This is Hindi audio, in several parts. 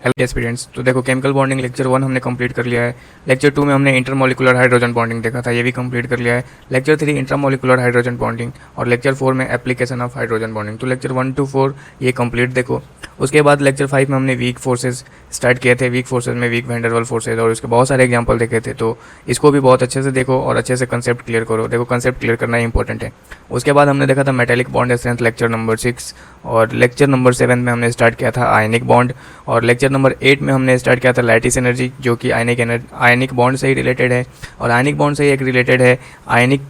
हेलो स्टूडेंट्स, तो देखो केमिकल बॉन्डिंग लेक्चर 1 हमने कंप्लीट कर लिया है। लेक्चर 2 में हमने इंटरमोलिकुलर हाइड्रोजन बॉन्डिंग देखा था, ये भी कंप्लीट कर लिया है। लेक्चर 3 इंट्रामोलिकुलर हाइड्रोजन बॉन्डिंग और लेक्चर 4 में एप्लीकेशन ऑफ हाइड्रोजन बॉन्डिंग। तो लेक्चर 1 to 4 ये कंप्लीट देखो। उसके बाद लेक्चर 5 में हमने वीक फोर्सेज स्टार्ट किए थे। वीक फोर्सेज में weak van der Waals forces और उसके बहुत सारे एग्जाम्पल देखे थे, तो इसको भी बहुत अच्छे से देखो और अच्छे से कंसेप्ट क्लियर करो। देखो कंसेप्ट क्लियर करना ही इंपॉर्टेंट है। उसके बाद हमने देखा था metallic bond strength lecture number 6 और लेक्चर नंबर 7 में हमने स्टार्ट किया था आयनिक बॉन्ड और लेक्चर नंबर 8 में हमने स्टार्ट किया था लैटिस एनर्जी, जो कि आयनिक बॉन्ड से ही रिलेटेड है। और आयनिक बॉन्ड से ही एक रिलेटेड है आयनिक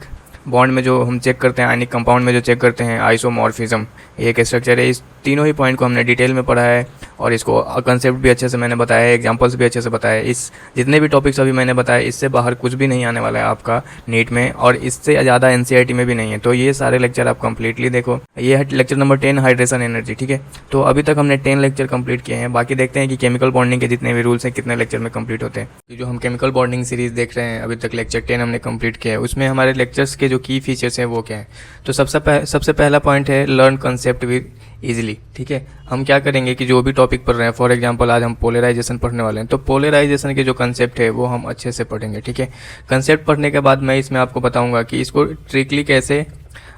बॉन्ड में जो हम चेक करते हैं, आयनिक कंपाउंड में जो चेक करते हैं आइसोमॉर्फिज्म, एक स्ट्रक्चर है। इस तीनों ही पॉइंट को हमने डिटेल में पढ़ा है और इसको कंसेप्ट भी अच्छे से मैंने बताया है, एग्जांपल्स भी अच्छे से बताया है। इस जितने भी टॉपिक्स अभी मैंने बताए, इससे बाहर कुछ भी नहीं आने वाला है आपका नीट में और इससे ज़्यादा एनसीईआरटी में भी नहीं है। तो ये सारे लेक्चर आप कंप्लीटली देखो। ये है लेक्चर नंबर 10 हाइड्रेशन एनर्जी, ठीक है। तो अभी तक हमने 10 लेक्चर कंप्लीट किए हैं। बाकी देखते हैं कि केमिकल बॉन्डिंग के जितने भी रूल्स हैं कितने लेक्चर में कंप्लीट होते हैं। जो हम केमिकल बॉन्डिंग सीरीज़ देख रहे हैं, अभी तक लेक्चर 10 हमने कंप्लीट किया है। उसमें हमारे लेक्चर्स के जो की फीचर्स हैं वो क्या है, तो सबसे पहला पॉइंट है लर्न कंसेप्ट विद ईजिली, ठीक है। हम क्या करेंगे कि जो भी टॉपिक पढ़ रहे हैं, फॉर एग्जांपल आज हम पोलराइजेशन पढ़ने वाले हैं, तो पोलराइजेशन के जो कंसेप्ट है वो हम अच्छे से पढ़ेंगे, ठीक है। कंसेप्ट पढ़ने के बाद मैं इसमें आपको बताऊंगा कि इसको ट्रिकली कैसे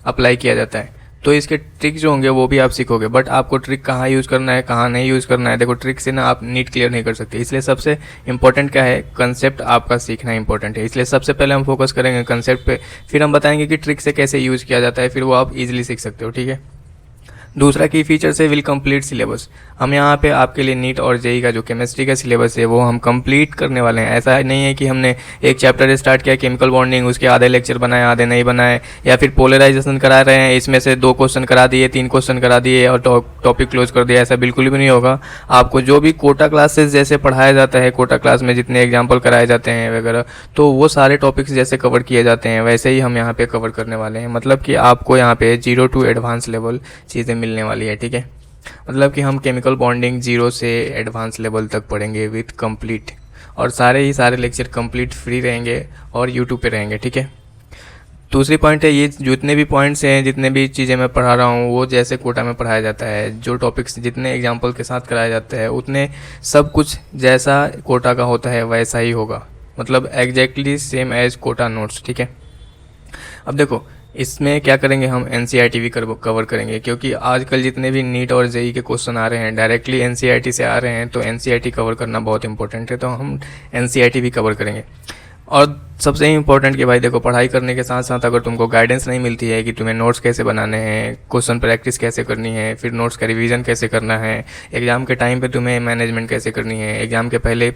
अप्लाई किया जाता है। तो इसके ट्रिक जो होंगे वो भी आप सीखोगे, बट आपको ट्रिक कहाँ यूज़ करना है, कहाँ नहीं यूज़ करना है, देखो ट्रिक से ना आप नीट क्लियर नहीं कर सकते। इसलिए सबसे इंपॉर्टेंट क्या है, कंसेप्ट आपका सीखना इंपॉर्टेंट है। इसलिए सबसे पहले हम फोकस करेंगे कंसेप्ट पे, फिर हम बताएंगे कि ट्रिक से कैसे यूज़ किया जाता है, फिर वो आप इजीली सीख सकते हो, ठीक है। दूसरा की फीचर है विल कंप्लीट सिलेबस। हम यहाँ पे आपके लिए नीट और जेई का जो केमिस्ट्री का सिलेबस है वो हम कंप्लीट करने वाले हैं। ऐसा नहीं है कि हमने एक चैप्टर स्टार्ट किया केमिकल बॉन्डिंग, उसके आधे लेक्चर बनाए आधे नहीं बनाए, या फिर पोलराइजेशन करा रहे हैं, इसमें से 2 क्वेश्चन करा दिए, 3 क्वेश्चन करा दिए और टॉपिक क्लोज कर दिया। ऐसा बिल्कुल भी नहीं होगा। आपको जो भी कोटा क्लासेस जैसे पढ़ाया जाता है, कोटा क्लास में जितने एग्जाम्पल कराए जाते हैं वगैरह, तो वो सारे टॉपिक्स जैसे कवर किए जाते हैं वैसे ही हम यहाँ पे कवर करने वाले हैं। मतलब कि आपको यहाँ पे 0 to एडवांस लेवल चीज़ें मिलने वाली है, ठीक है। मतलब कि हम केमिकल बॉन्डिंग 0 से एडवांस लेवल तक पढ़ेंगे विथ कंप्लीट, और सारे लेक्चर कंप्लीट फ्री रहेंगे और यूट्यूब पे रहेंगे, ठीक है। दूसरी पॉइंट है, ये जितने भी पॉइंट्स हैं, जितने भी चीज़ें मैं पढ़ा रहा हूँ वो जैसे कोटा में पढ़ाया जाता है, जो टॉपिक्स जितने एग्जाम्पल के साथ कराया जाता है उतने सब कुछ जैसा कोटा का होता है वैसा ही होगा। मतलब exactly same as Kota notes, ठीक है। अब देखो इसमें क्या करेंगे, हम एनसीईआरटी भी कवर करेंगे, क्योंकि आजकल जितने भी नीट और जेई के क्वेश्चन आ रहे हैं डायरेक्टली एनसीईआरटी से आ रहे हैं, तो एनसीईआरटी कवर करना बहुत इंपॉर्टेंट है। तो हम एनसीईआरटी भी कवर करेंगे। और सबसे इंपॉर्टेंट कि भाई देखो, पढ़ाई करने के साथ साथ अगर तुमको गाइडेंस नहीं मिलती है कि तुम्हें नोट्स कैसे बनाने हैं, क्वेश्चन प्रैक्टिस कैसे करनी है, फिर नोट्स का रिवीजन कैसे करना है, एग्जाम के टाइम पे तुम्हें मैनेजमेंट कैसे करनी है, एग्जाम के पहले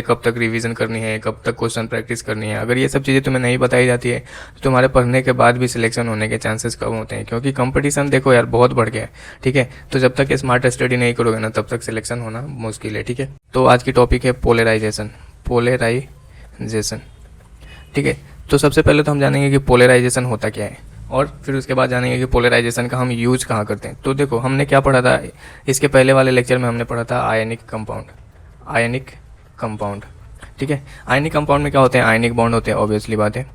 कब तक रिवीजन करनी है, कब तक क्वेश्चन प्रैक्टिस करनी है, अगर ये सब चीज़ें तुम्हें नहीं बताई जाती है तो तुम्हारे पढ़ने के बाद भी सिलेक्शन होने के चांसेस कम होते हैं, क्योंकि कंपटीशन देखो यार बहुत बढ़ गया है, ठीक है। तो जब तक स्मार्ट स्टडी नहीं करोगे ना तब तक सिलेक्शन होना मुश्किल है, ठीक है। तो आज की टॉपिक है पोलराइजेशन, ठीक है। तो सबसे पहले तो हम जानेंगे कि पोलराइजेशन होता क्या है और फिर उसके बाद जानेंगे कि पोलराइजेशन का हम यूज कहाँ करते हैं। तो देखो हमने क्या पढ़ा था, इसके पहले वाले लेक्चर में हमने पढ़ा था आयनिक कंपाउंड, ठीक है। आयनिक कंपाउंड में क्या होते हैं, आयनिक बॉन्ड होते हैं, ऑब्वियसली बात है,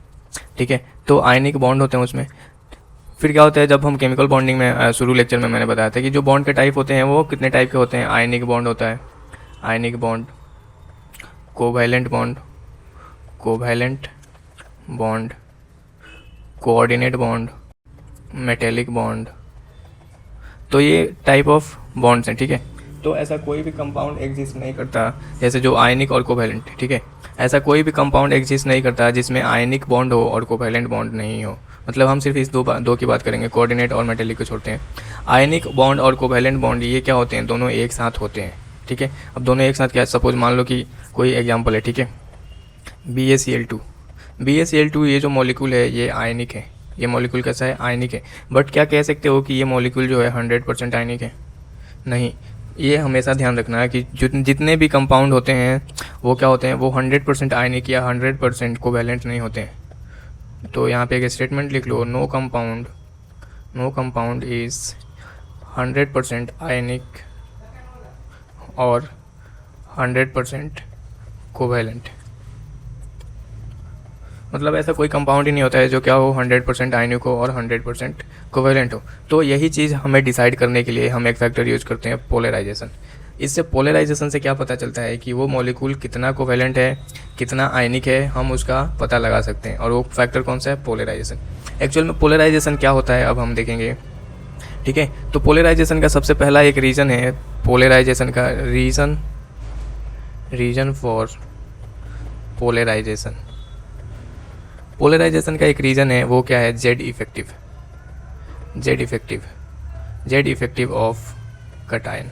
ठीक है। तो आयनिक बॉन्ड होते हैं उसमें। फिर क्या होता है, जब हम केमिकल बॉन्डिंग में शुरू लेक्चर में मैंने बताया था कि जो बॉन्ड के टाइप होते हैं वो कितने टाइप के होते हैं। आयनिक बॉन्ड होता है, ionic bond, covalent bond, coordinate bond, metallic bond. तो ये टाइप ऑफ बॉन्ड्स हैं, ठीक है। तो ऐसा कोई भी कंपाउंड एग्जिस्ट नहीं करता, जैसे जो आयनिक और कोवैलेंट, ठीक है। ऐसा कोई भी कंपाउंड एग्जिस्ट नहीं करता जिसमें आयनिक बॉन्ड हो और कोवैलेंट बॉन्ड नहीं हो। मतलब हम सिर्फ इस दो की बात करेंगे, कोऑर्डिनेट और मेटेलिक को छोड़ते हैं। आयनिक बॉन्ड और कोवैलेंट बॉन्ड ये क्या होते हैं, दोनों एक साथ होते हैं, ठीक है। अब दोनों एक साथ क्या, सपोज मान लो कि कोई एग्जाम्पल है, ठीक है, BaCl2 ये जो मॉलिक्यूल है ये आयनिक है। ये मॉलिक्यूल कैसा है, आयनिक है। बट क्या कह सकते हो कि ये मॉलिक्यूल जो है 100% आयनिक है? नहीं। ये हमेशा ध्यान रखना है कि जितने भी कंपाउंड होते हैं वो क्या होते हैं, वो 100% आयनिक या 100% कोवैलेंट नहीं होते हैं। तो यहाँ पे एक स्टेटमेंट लिख लो, नो कंपाउंड इज़ 100% आयनिक और 100% कोवैलेंट। मतलब ऐसा कोई कंपाउंड ही नहीं होता है जो क्या हो 100% आयनिक हो और 100% कोवैलेंट हो। तो यही चीज़ हमें डिसाइड करने के लिए हम एक फैक्टर यूज़ करते हैं, पोलराइजेशन। इससे पोलराइजेशन से क्या पता चलता है कि वो मॉलिक्यूल कितना कोवेलेंट है, कितना आयनिक है, हम उसका पता लगा सकते हैं। और वो फैक्टर कौन सा है? पोलराइजेशन। एक्चुअल में पोलराइजेशन क्या होता है अब हम देखेंगे, ठीक है। तो पोलराइजेशन का सबसे पहला एक रीज़न है, पोलराइजेशन का रीजन फॉर पोलराइजेशन। पोलराइजेशन का एक रीज़न है, वो क्या है? जेड इफेक्टिव ऑफ कटायन,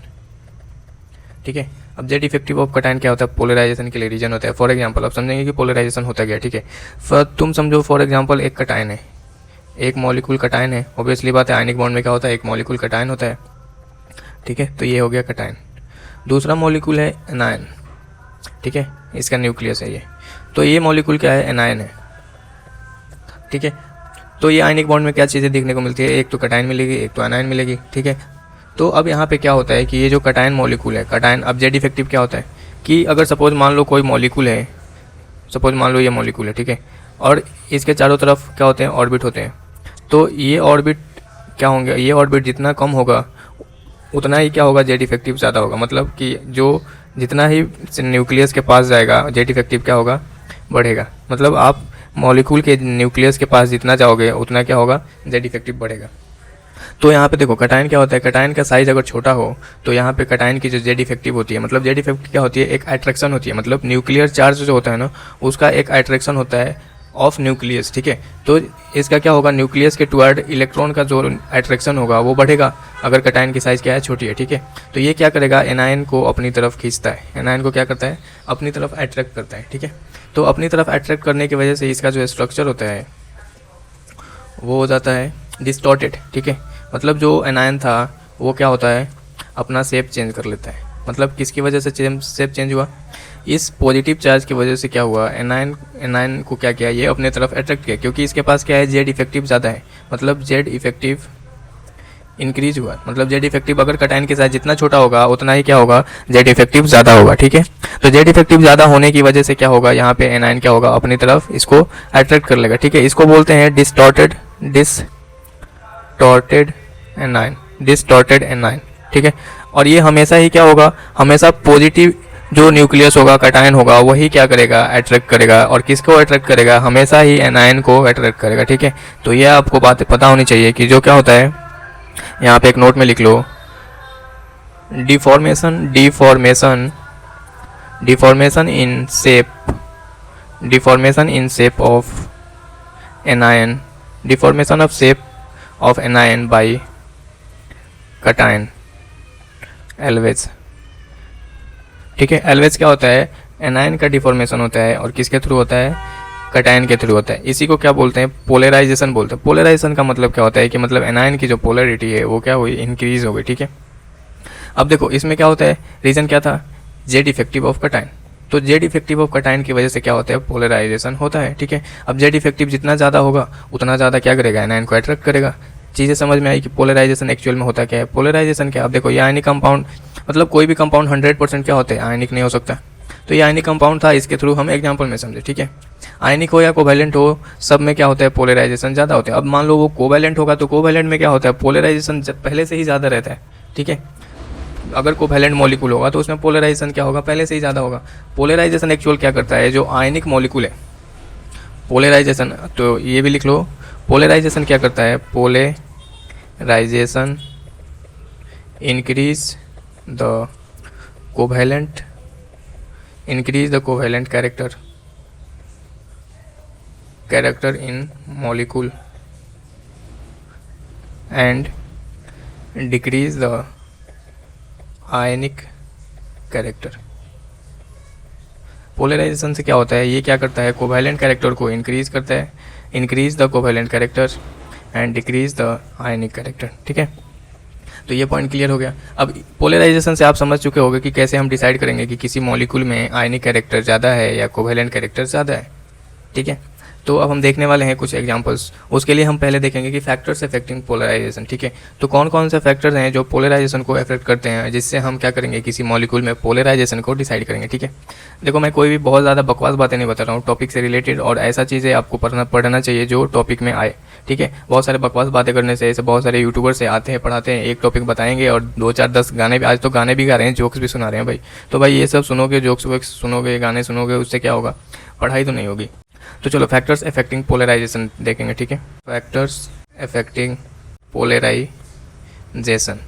ठीक है। अब जेड इफेक्टिव ऑफ कटायन क्या होता है? पोलराइजेशन के लिए रीजन होता है। फॉर एग्जांपल अब समझेंगे कि पोलराइजेशन होता क्या है, ठीक है। तुम समझो फॉर एग्जांपल एक कटायन है, एक मॉलिक्यूल कटायन है। ऑब्वियसली बात है, आयनिक बॉन्ड में क्या होता है? एक मॉलिक्यूल कटायन होता है, ठीक है। तो ये हो गया कटायन। दूसरा मॉलिक्यूल है एनायन, ठीक है, इसका न्यूक्लियस है ये। तो ये मॉलिक्यूल क्या है? एनायन है, ठीक है। तो ये आयनिक बॉन्ड में क्या चीज़ें देखने को मिलती है? एक तो कटायन मिलेगी, एक तो एनायन मिलेगी, ठीक है। तो अब यहाँ पे क्या होता है कि ये जो कटायन मॉलिक्यूल है, कटायन, अब जेड इफेक्टिव क्या होता है कि अगर सपोज मान लो कोई मॉलिक्यूल है, सपोज मान लो ये मॉलिक्यूल है, ठीक है, और इसके चारों तरफ क्या होते हैं? ऑर्बिट होते हैं। तो ये ऑर्बिट क्या होंगे? ये ऑर्बिट जितना कम होगा उतना ही क्या होगा? जेड इफेक्टिव ज़्यादा होगा। मतलब कि जो जितना ही न्यूक्लियस के पास जाएगा, जेड इफेक्टिव क्या होगा? बढ़ेगा। मतलब आप मॉलिक्यूल के न्यूक्लियस के पास जितना जाओगे उतना क्या होगा? जेड इफेक्टिव बढ़ेगा। तो यहाँ पे देखो कटायन क्या होता है, कटायन का साइज अगर छोटा हो तो यहाँ पे कटायन की जो जेड इफेक्टिव होती है, मतलब जेड इफेक्टिव क्या होती है? एक अट्रैक्शन होती है, मतलब न्यूक्लियर चार्ज जो होता है ना, उसका एक अट्रैक्शन होता है ऑफ न्यूक्लियस, ठीक है। तो इसका क्या होगा? न्यूक्लियस के टुवर्ड इलेक्ट्रॉन का जो अट्रैक्शन होगा वो बढ़ेगा अगर कटायन की साइज़ क्या है? छोटी है, ठीक है। तो ये क्या करेगा? एनायन को अपनी तरफ खींचता है, एनायन को क्या करता है? अपनी तरफ अट्रैक्ट करता है, ठीक है। तो अपनी तरफ अट्रैक्ट करने की वजह से इसका जो स्ट्रक्चर होता है वो हो जाता है डिस्टॉर्टेड, ठीक है। मतलब जो एनायन था वो क्या होता है? अपना शेप चेंज कर लेता है। मतलब किसकी वजह से शेप चेंज हुआ? इस पॉजिटिव चार्ज की वजह से क्या हुआ? एनायन को क्या किया? ये अपने तरफ अट्रैक्ट किया, क्योंकि इसके पास क्या है? जेड इफेक्टिव ज़्यादा है। मतलब जेड इफेक्टिव इंक्रीज हुआ। मतलब जेड इफेक्टिव अगर कटायन के साथ जितना छोटा होगा उतना ही क्या होगा? जेड इफेक्टिव ज़्यादा होगा, ठीक है। तो जेड इफेक्टिव ज़्यादा होने की वजह से क्या होगा? यहाँ पे एनायन क्या होगा? अपनी तरफ इसको अट्रैक्ट कर लेगा, ठीक है। इसको बोलते हैं डिस्टॉर्टेड एनायन, ठीक है। और ये हमेशा ही क्या होगा? हमेशा पॉजिटिव जो न्यूक्लियस होगा, कटायन होगा, वही क्या करेगा? अट्रैक्ट करेगा। और किसको अट्रैक्ट करेगा? हमेशा ही एनायन को अट्रैक्ट करेगा, ठीक है। तो ये आपको बात पता होनी चाहिए कि जो क्या होता है, यहाँ पे एक नोट में लिख लो, deformation in shape of anion by cation always, ठीक है। एल्वेज क्या होता है? एनायन का डिफॉर्मेशन होता है और किसके थ्रू होता है? कटायन के थ्रू होता है। इसी को क्या बोलते हैं? पोलराइजेशन बोलते हैं। पोलराइजेशन का मतलब क्या होता है कि मतलब एनायन की जो पोलरिटी है वो क्या हुई? इंक्रीज हो गई, ठीक है। अब देखो इसमें क्या होता है? रीज़न क्या था? Z effective of cation. तो जेड इफेक्टिव ऑफ कटायन की वजह से क्या होता है? पोलराइजेशन होता है, ठीक है। अब जेड इफेक्टिव जितना ज़्यादा होगा उतना ज़्यादा क्या करेगा? एनायन को अट्रैक्ट करेगा। चीज़ें समझ में आई कि पोलराइजेशन एक्चुअल में होता क्या है? पोलराइजेशन क्या? अब देखो ये आयनिक कंपाउंड, मतलब कोई भी कंपाउंड 100% क्या होते हैं? आयनिक नहीं हो सकता। तो ये आयनिक कंपाउंड था, इसके थ्रू हम एग्जांपल में समझे, ठीक है। आयनिक हो या कोवैलेंट हो, सब में क्या होता है? पोलराइजेशन ज़्यादा होता है। अब मान लो वो कोवैलेंट होगा तो कोवैलेंट में क्या होता है? पोलराइजेशन पहले से ही ज़्यादा रहता है, ठीक है। अगर कोवैलेंट मॉलिक्यूल होगा तो उसमें पोलराइजेशन क्या होगा? पहले से ही ज़्यादा होगा। पोलराइजेशन एक्चुअल क्या करता है? जो आयनिक मॉलिक्यूल है, पोलराइजेशन, तो ये भी लिख लो, पोलराइजेशन क्या करता है? Polarisation increase the covalent character in molecule and decrease the ionic character। Polarisation से क्या होता है? ये क्या करता है? कोवैलेंट कैरेक्टर को इंक्रीज करता है, increase the covalent character and decrease the ionic character, ठीक है। तो ये पॉइंट क्लियर हो गया। अब पोलराइजेशन से आप समझ चुके होंगे कि कैसे हम डिसाइड करेंगे कि किसी मॉलिक्यूल में आयनिक कैरेक्टर ज़्यादा है या कोवैलेंट कैरेक्टर ज़्यादा है, ठीक है। तो अब हम देखने वाले हैं कुछ एग्जांपल्स। उसके लिए हम पहले देखेंगे कि फैक्टर्स अफेक्टिंग पोलराइजेशन, ठीक है। तो कौन कौन से फैक्टर्स हैं जो पोलराइजेशन को अफेक्ट करते हैं, जिससे हम क्या करेंगे? किसी मॉलिक्यूल में पोलराइजेशन को डिसाइड करेंगे, ठीक है। देखो मैं कोई भी बहुत ज़्यादा बकवास बातें नहीं बता रहा हूँ, टॉपिक से रिलेटेड, और ऐसा चीज़ें आपको पढ़ना चाहिए जो टॉपिक में आए, ठीक है। बहुत सारे बकवास बातें करने से ऐसे बहुत सारे यूट्यूबर से आते हैं, पढ़ाते हैं, एक टॉपिक बताएंगे और 2 4 10 गाने भी, आज तो गाने भी गा रहे हैं, जोक्स भी सुना रहे हैं भाई। तो भाई ये सब सुनोगे, जोक्स वोक्स सुनोगे, गाने सुनोगे, उससे क्या होगा, पढ़ाई तो नहीं होगी। तो चलो फैक्टर्स अफेक्टिंग पोलराइजेशन देखेंगे, ठीक है। Factors affecting polarisation.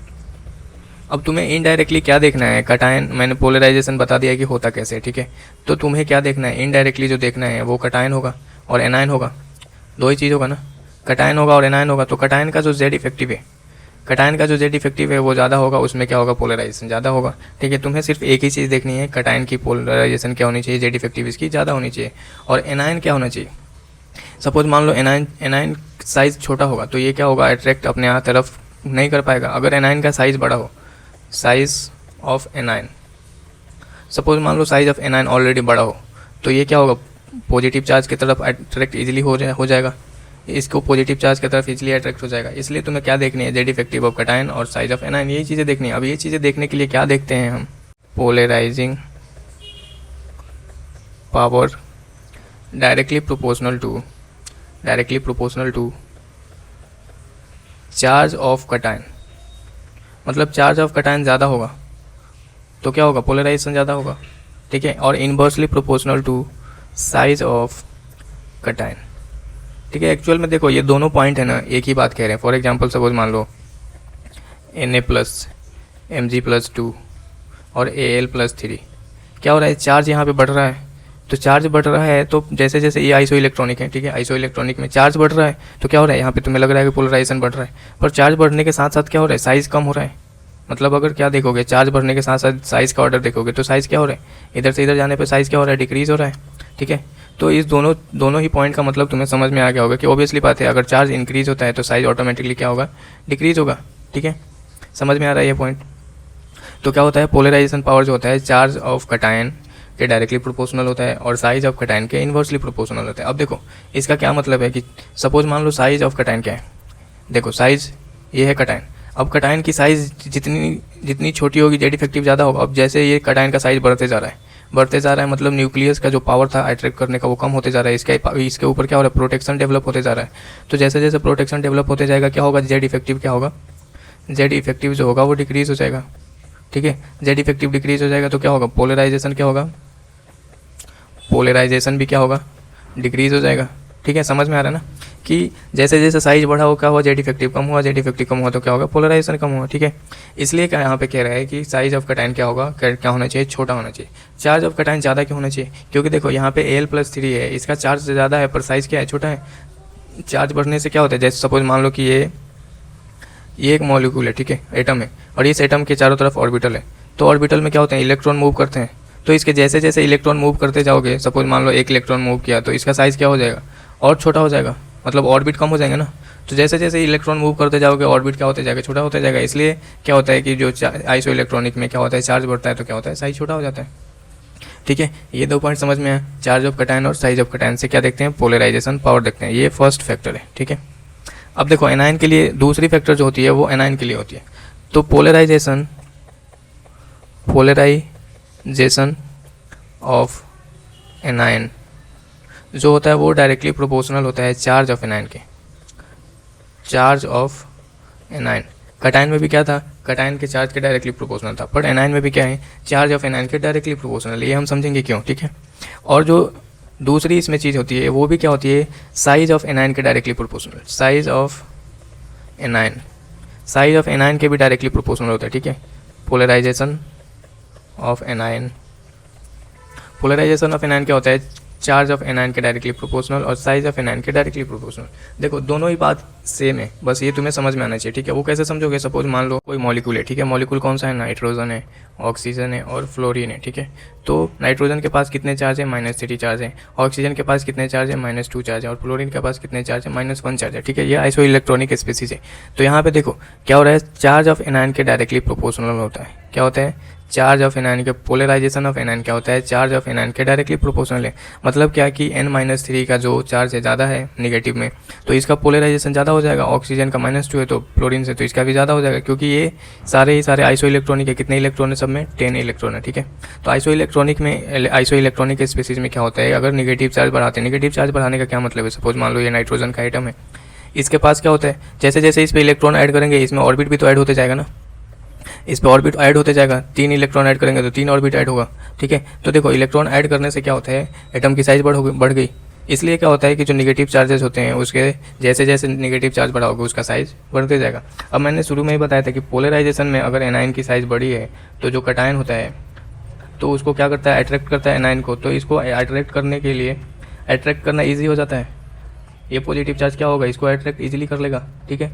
अब तुम्हें इनडायरेक्टली क्या देखना है, कटायन, मैंने पोलराइजेशन बता दिया कि होता कैसे, ठीक है। तो तुम्हें क्या देखना है, इनडायरेक्टली जो देखना है वो कटायन होगा और एनायन होगा, दो ही चीज़ होगा ना, कटायन होगा और एनायन होगा। तो कटायन का जो जेड इफेक्टिव है, कटायन का जो जेड इफेक्टिव है वो ज़्यादा होगा, उसमें क्या होगा, पोलराइजेशन ज़्यादा होगा, ठीक है। तुम्हें सिर्फ एक ही चीज़ देखनी है, कटायन की पोलराइजेशन क्या होनी चाहिए, जेड इफेक्टिव इसकी ज़्यादा होनी चाहिए, और एनायन क्या होना चाहिए। सपोज मान लो एनायन साइज़ छोटा होगा तो ये क्या होगा, अट्रैक्ट अपने यहाँ तरफ नहीं कर पाएगा। अगर एनायन का साइज़ बड़ा हो, साइज ऑफ एनायन, सपोज मान लो साइज ऑफ एनायन ऑलरेडी बड़ा हो, तो ये क्या होगा, पॉजिटिव चार्ज की तरफ अट्रैक्ट इजीली हो जाएगा, इसको पॉजिटिव चार्ज की तरफ इजीली अट्रैक्ट हो जाएगा। इसलिए तुम्हें क्या देखनी है, जेड इफेक्टिव ऑफ कटायन और साइज ऑफ एनायन, यही चीज़ें देखनी है। अब ये चीज़ें देखने के लिए क्या देखते हैं हम, polarising power directly proportional to charge of cation. मतलब चार्ज ऑफ कटायन ज़्यादा होगा तो क्या होगा, पोलराइजेशन ज़्यादा होगा, ठीक है। और inversely proportional to size of cation, ठीक है। एक्चुअल में देखो ये दोनों पॉइंट है ना, एक ही बात कह रहे हैं। फॉर एग्जांपल सपोज मान लो Na+ Mg+2 और Al+3, क्या हो रहा है, चार्ज यहाँ पे बढ़ रहा है। तो चार्ज बढ़ रहा है तो जैसे जैसे ये आइसो इलेक्ट्रॉनिक है, ठीक है, आइसो इलेक्ट्रॉनिक में चार्ज बढ़ रहा है तो क्या हो रहा है, यहाँ पे तुम्हें लग रहा है कि पोलराइजेशन बढ़ रहा है, पर चार्ज बढ़ने के साथ साथ क्या हो रहा है, साइज़ कम हो रहा है। मतलब अगर क्या देखोगे, चार्ज बढ़ने के साथ साथ साइज़ का ऑर्डर देखोगे तो साइज़ क्या हो रहा है, इधर से इधर जाने पर साइज़ क्या हो रहा है, डिक्रीज़ हो रहा है, ठीक है। तो इस दोनों ही पॉइंट का मतलब तुम्हें समझ में आ गया होगा कि ऑब्वियसली बात है, अगर चार्ज इंक्रीज़ होता है तो साइज़ ऑटोमेटिकली क्या होगा, डिक्रीज़ होगा, ठीक है। समझ में आ रहा है ये पॉइंट। तो क्या होता है, पोलराइजेशन पावर जो होता है चार्ज ऑफ कटायन के डायरेक्टली प्रोपोर्शनल होता है और साइज ऑफ कटायन के इन्वर्सली प्रोपोर्शनल होता है। अब देखो इसका क्या मतलब है कि सपोज मान लो साइज ऑफ कटायन क्या है, देखो साइज ये है कटायन। अब कटायन की साइज़ जितनी छोटी होगी, जेड इफेक्टिव ज़्यादा होगा। अब जैसे ये कटायन का साइज़ बढ़ते जा रहा है, मतलब न्यूक्लियस का जो पावर था अट्रैक्ट करने का वो कम होते जा रहा है। इसके ऊपर क्या हो रहा है, प्रोटेक्शन डेवलप होते जा रहा है। तो जैसे जैसे प्रोटेक्शन डेवलप होते जाएगा क्या होगा, जेड इफेक्टिव क्या होगा, जेड इफेक्टिव जो होगा वो डिक्रीज़ हो जाएगा, ठीक है। जेड इफेक्टिव डिक्रीज़ हो जाएगा तो क्या होगा, पोलराइजेशन क्या होगा, पोलराइजेशन भी क्या होगा, डिक्रीज़ हो जाएगा, ठीक है। समझ में आ रहा है ना कि जैसे जैसे साइज बढ़ा हो क्या हुआ, जेड इफेक्टिव कम हुआ, जेड इफेक्टिव कम हुआ तो क्या होगा, पोलराइजेशन कम हुआ, ठीक है। इसलिए क्या यहाँ पे कह रहा है कि साइज ऑफ कटायन क्या होगा, क्या होना चाहिए, छोटा होना चाहिए। चार्ज ऑफ कटायन ज़्यादा क्यों होना चाहिए, क्योंकि देखो यहाँ पे Al+3 है, इसका चार्ज ज़्यादा है पर साइज़ क्या है, छोटा है। चार्ज बढ़ने से क्या होता है, जैसे सपोज मान लो कि ये एक मॉलिक्यूल है, ठीक है, एटम है, और इस एटम के चारों तरफ ऑर्बिटल है। तो ऑर्बिटल में क्या होते हैं, इलेक्ट्रॉन मूव करते हैं। तो इसके जैसे जैसे इलेक्ट्रॉन मूव करते जाओगे, सपोज मान लो एक इलेक्ट्रॉन मूव किया तो इसका साइज़ क्या हो जाएगा, और छोटा हो जाएगा, मतलब ऑर्बिट कम हो जाएंगे ना। तो जैसे जैसे इलेक्ट्रॉन मूव करते जाओगे ऑर्बिट क्या होते जाएगा, छोटा होता जाएगा। इसलिए क्या होता है कि जो आइसो इलेक्ट्रॉनिक में क्या होता है, चार्ज बढ़ता है तो क्या होता है, साइज छोटा हो जाता है, ठीक है। ये दो पॉइंट समझ में आए, चार्ज ऑफ कटायन और साइज ऑफ कटायन से क्या देखते हैं, पोलराइजेशन पावर देखते हैं। ये फर्स्ट फैक्टर है, ठीक है। अब देखो एनायन के लिए दूसरी फैक्टर जो होती है वो एनायन के लिए होती है। तो पोलराइजेशन ऑफ एनायन जो होता है वो डायरेक्टली प्रोपोर्शनल होता है चार्ज ऑफ एनायन के, चार्ज ऑफ एनायन। कटायन में भी क्या था, कटायन के चार्ज के डायरेक्टली प्रोपोर्शनल था, पर एनायन में भी क्या है, चार्ज ऑफ एनायन के डायरेक्टली प्रोपोर्शनल। ये हम समझेंगे क्यों, ठीक है। और जो दूसरी इसमें चीज़ होती है वो भी क्या होती है, साइज ऑफ एनायन के directly proportional, size of anion के भी डायरेक्टली प्रोपोर्शनल होता है, ठीक है। पोलराइजेशन ऑफ एनायन क्या होता है, चार्ज ऑफ एनायन के डायरेक्टली प्रोपोर्शनल और साइज ऑफ एनायन के डायरेक्टली प्रोपोर्शनल। देखो दोनों ही बात सेम है, बस ये तुम्हें समझ में आना चाहिए, ठीक है। वो कैसे समझोगे, सपोज मान लो कोई मॉलिक्यूल है, ठीक है। मॉलिक्यूल कौन सा है, नाइट्रोजन है, ऑक्सीजन है और फ्लोरीन है, ठीक है। तो नाइट्रोजन के पास कितने चार्ज है, -3 चार्ज है। ऑक्सीजन के पास कितने चार्ज है, -2 चार्ज है। और फ्लोरीन के पास कितने चार्ज है, -1 चार्ज है, ठीक है। ये आइसो इलेक्ट्रॉनिक स्पीसीज है। तो यहाँ पे देखो क्या हो रहा है, चार्ज ऑफ एनायन के डायरेक्टली प्रोपोर्शनल होता है, क्या होता है, चार्ज ऑफ एनायन के, पोलराइजेशन ऑफ एनायन क्या होता है, चार्ज ऑफ एनायन के डायरेक्टली प्रोपोर्शनल है। मतलब क्या कि N-3 का जो चार्ज है ज़्यादा है निगेटिव में, तो इसका पोलराइजेशन ज़्यादा हो जाएगा। ऑक्सीजन का -2 है तो फ्लोरीन से तो इसका भी ज़्यादा हो जाएगा, क्योंकि ये सारे आइसो इलेक्ट्रॉनिक है। कितने इलेक्ट्रॉन है सब में, 10 इलेक्ट्रॉन है, ठीक है। तो आइसो इलेक्ट्रॉनिक स्पीसीज में क्या होता है, अगर निगेटिव चार्ज बढ़ाते हैं, निगेटिव चार्ज बढ़ाने का क्या मतलब है, सपोज मान लो ये नाइट्रोजन का आइटम है, इसके पास क्या होता है, जैसे जैसे इस पे इलेक्ट्रॉन ऐड करेंगे इसमें ऑर्बिट भी तो ऐड होते जाएगा ना, इस पे ऑर्बिट ऐड होते जाएगा, 3 इलेक्ट्रॉन ऐड करेंगे तो 3 ऑर्बिट ऐड होगा, ठीक है। तो देखो इलेक्ट्रॉन ऐड करने से क्या होता है, एटम की साइज बढ़ गई। इसलिए क्या होता है कि जो नेगेटिव चार्जेस होते हैं उसके जैसे जैसे नेगेटिव चार्ज बढ़ाओगे उसका साइज बढ़ते जाएगा। अब मैंने शुरू में ही बताया था कि पोलराइजेशन में अगर एनायन की साइज बड़ी है तो जो कटायन होता है तो उसको क्या करता है, अट्रैक्ट करता है एनायन को। तो इसको अट्रैक्ट करने के लिए अट्रैक्ट करना ईजी हो जाता है, ये पॉजिटिव चार्ज क्या होगा, इसको अट्रैक्ट इजीली कर लेगा, ठीक है।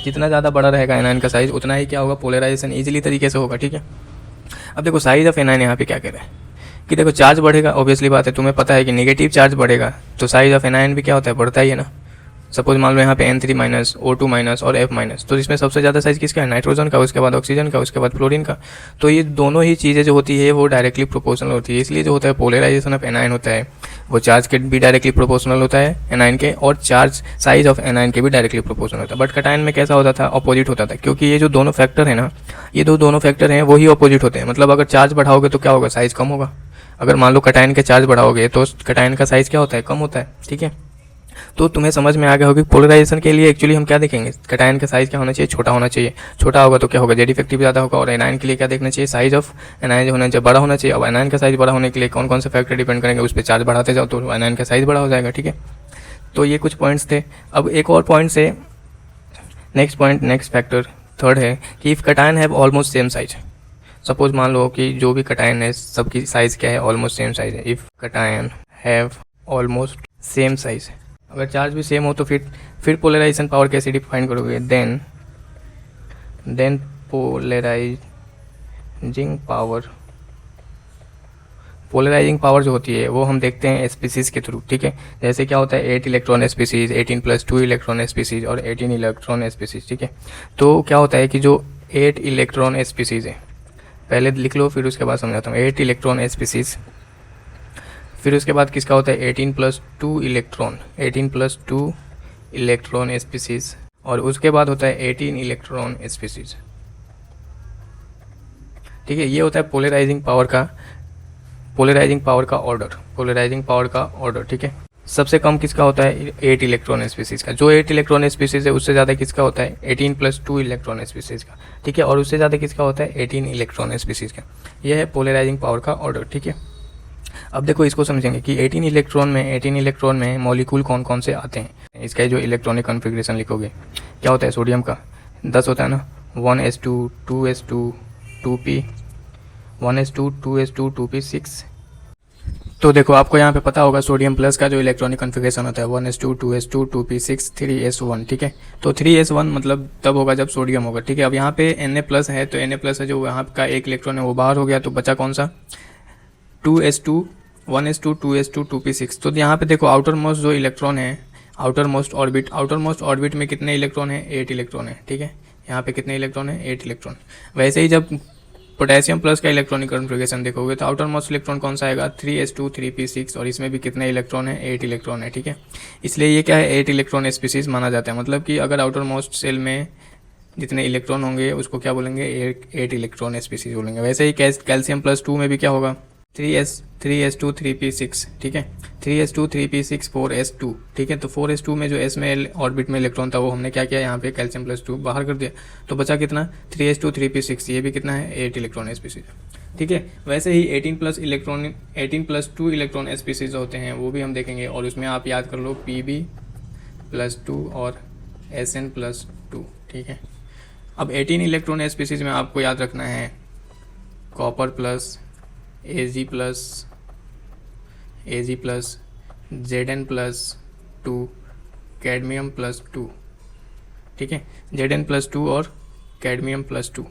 जितना ज़्यादा बड़ा रहेगा एनायन का साइज उतना ही क्या होगा, पोलराइजेशन इजीली तरीके से होगा, ठीक है। अब देखो साइज ऑफ एनायन यहाँ पे क्या कह रहा है कि देखो चार्ज बढ़ेगा, ऑब्वियसली बात है, तुम्हें पता है कि नेगेटिव चार्ज बढ़ेगा तो साइज ऑफ एनायन भी क्या होता है, बढ़ता ही है ना। सपोज मान लो यहाँ पे N3 माइनस, O2 माइनस और F माइनस, तो इसमें सबसे ज़्यादा साइज किसका है, नाइट्रोजन का, उसके बाद ऑक्सीजन का, उसके बाद फ्लोरीन का। तो ये दोनों ही चीज़ें जो होती है वो डायरेक्टली प्रोपोर्शनल होती है। इसलिए जो होता है पोलराइजेशन ऑफ एनायन होता है वो चार्ज के भी डायरेक्टली प्रोपोर्शनल होता है एनायन के, और चार्ज साइज ऑफ एनायन के भी डायरेक्टली प्रोपोर्शनल होता है। बट कटायन में कैसा होता था, अपोजिट होता था, क्योंकि ये जो दोनों फैक्टर है ना, ये दोनों फैक्टर हैं वही अपोजिट होते हैं। मतलब अगर चार्ज बढ़ाओगे तो क्या होगा, साइज कम होगा। अगर मान लो कटायन के चार्ज बढ़ाओगे तो कटायन का साइज क्या होता है, कम होता है, ठीक है। तो तुम्हें समझ में आ गया होगा पोलराइजेशन के लिए एक्चुअली हम क्या देखेंगे, कटायन का साइज क्या होना चाहिए, छोटा होना चाहिए। छोटा होगा तो क्या होगा, जेड इफेक्टिव ज़्यादा होगा। और एनायन के लिए क्या देखना चाहिए, साइज ऑफ एनायन जो होना चाहिए बड़ा होना चाहिए। अब एनायन का साइज बड़ा होने के लिए कौन कौन से फैक्टर डिपेंड करेंगे, उस पर चार्ज बढ़ाते जाओ तो एनायन का साइज बड़ा हो जाएगा, ठीक है। तो ये कुछ पॉइंट्स थे। अब एक और पॉइंट से नेक्स्ट फैक्टर थर्ड है कि if cation have almost same size. Suppose मान लो कि जो भी कटायन है सबकी साइज क्या है, ऑलमोस्ट सेम साइज है। If cation have almost same size, अगर चार्ज भी सेम हो तो फिर पोलराइजेशन पावर कैसे डिफाइन करोगे, देन पोलराइजिंग पावर जो होती है वो हम देखते हैं स्पीसीज के थ्रू, ठीक है। जैसे क्या होता है 8 इलेक्ट्रॉन स्पीसीज, 18 + 2 इलेक्ट्रॉन स्पीसीज और 18 इलेक्ट्रॉन स्पीसीज, ठीक है। तो क्या होता है कि जो 8 इलेक्ट्रॉन स्पीसीज है, पहले लिख लो फिर उसके बाद समझाता हूँ। 8 इलेक्ट्रॉन स्पीसीज, फिर उसके बाद किसका होता है 18 + 2 इलेक्ट्रॉन स्पीसीज, और उसके बाद होता है 18 इलेक्ट्रॉन स्पीसीज, ठीक है। ये होता है पोलराइजिंग पावर का ऑर्डर, ठीक है। सबसे कम किसका होता है 8 इलेक्ट्रॉन स्पीसीज का। जो 8 इलेक्ट्रॉन स्पीसीज है उससे ज़्यादा किसका होता है 18 + 2 इलेक्ट्रॉन स्पीसीज का, ठीक है। और उससे ज़्यादा किसका होता है 18 इलेक्ट्रॉन स्पीसीज का। यह है पोलराइजिंग पावर का ऑर्डर, ठीक है। अब देखो इसको समझेंगे कि 18 इलेक्ट्रॉन में मॉलिक्यूल कौन कौन से आते हैं। इसका जो इलेक्ट्रॉनिक कॉन्फ़िगरेशन लिखोगे क्या होता है, सोडियम का 10 होता है ना, 1s2 2s2 2p 1s2 2s2 2p 6। तो देखो आपको यहाँ पे पता होगा सोडियम प्लस का जो इलेक्ट्रॉनिक कॉन्फ़िगरेशन होता है 1s2 2s2 2p 6 3s1, ठीक है। तो 3s1 मतलब तब होगा जब सोडियम होगा, ठीक है। अब यहाँ पे Na+ है तो Na+ है जो यहाँ का एक इलेक्ट्रॉन है वो बाहर हो गया, तो बचा कौन सा 2s2 1s2 2s2 2p6। तो यहाँ पे देखो आउटर मोस्ट जो इलेक्ट्रॉन है, आउटर मोस्ट ऑर्बिट में कितने इलेक्ट्रॉन है, 8 इलेक्ट्रॉन है, ठीक है। यहाँ पे कितने इलेक्ट्रॉन है, 8 इलेक्ट्रॉन। वैसे ही जब पोटेशियम प्लस का इलेक्ट्रॉनिक कॉन्फ़िगरेशन देखोगे तो आउटर मोस्ट इलेक्ट्रॉन कौन सा आएगा 3s2 3p6, और इसमें भी कितने इलेक्ट्रॉन है 8 इलेक्ट्रॉन है, ठीक है। इसलिए ये क्या है 8 इलेक्ट्रॉन स्पीसीज माना जाता है। मतलब कि अगर आउटर मोस्ट सेल में जितने इलेक्ट्रॉन होंगे उसको क्या बोलेंगे 8 इलेक्ट्रॉन स्पीसीज बोलेंगे। वैसे ही कैल्शियम +2 में भी क्या होगा 3s2 3p6, ठीक है। 3s2 3p6 4s2, ठीक है। तो 4s2 में जो s में ऑर्बिट में इलेक्ट्रॉन था वो हमने क्या किया यहाँ पे कैल्शियम +2 बाहर कर दिया, तो बचा कितना 3s2 3p6, ये भी कितना है 8 इलेक्ट्रॉन स्पीसीज, ठीक है। वैसे ही 18 + 2 इलेक्ट्रॉन स्पीसीज होते हैं वो भी हम देखेंगे, और उसमें आप याद कर लो Pb+2 और Sn+2, ठीक है। अब 18 इलेक्ट्रॉन स्पीसीज में आपको याद रखना है copper plus Ag+, Zn+2, cadmium +2, ठीक है। Zn+2 और कैडमियम +2।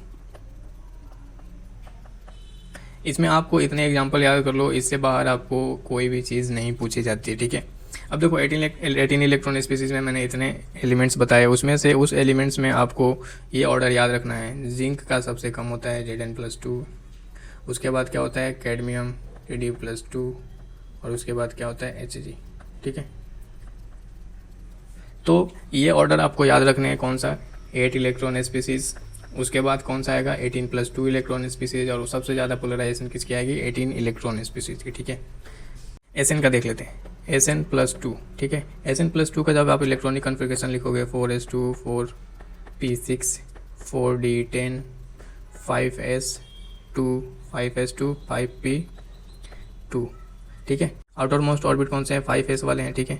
इसमें आपको इतने एग्जाम्पल याद कर लो, इससे बाहर आपको कोई भी चीज़ नहीं पूछी जाती है, ठीक है। अब देखो 18 इलेक्ट्रॉन स्पीसीज में मैंने इतने एलिमेंट्स बताए, उसमें से उस एलिमेंट्स में आपको ये ऑर्डर याद रखना है। जिंक का सबसे कम होता है Zn+2, उसके बाद क्या होता है कैडमियम Kd+2, और उसके बाद क्या होता है Hg, ठीक है। तो ये ऑर्डर आपको याद रखने हैं, कौन सा 8 इलेक्ट्रॉन स्पीसीज, उसके बाद कौन सा आएगा 18 + 2 इलेक्ट्रॉन स्पीसीज, और सबसे ज़्यादा पोलराइजेशन किसकी आएगी 18 इलेक्ट्रॉन स्पीसीज की, ठीक है। Sn का देख लेते हैं। Sn+2, ठीक है। Sn+2 का जब आप इलेक्ट्रॉनिक कन्फिग्रेशन लिखोगे 4s2 4p6 4d10 5s2 5s2 5p2, ठीक है। आउटर मोस्ट ऑर्बिट कौन से हैं? 5s वाले हैं, ठीक है।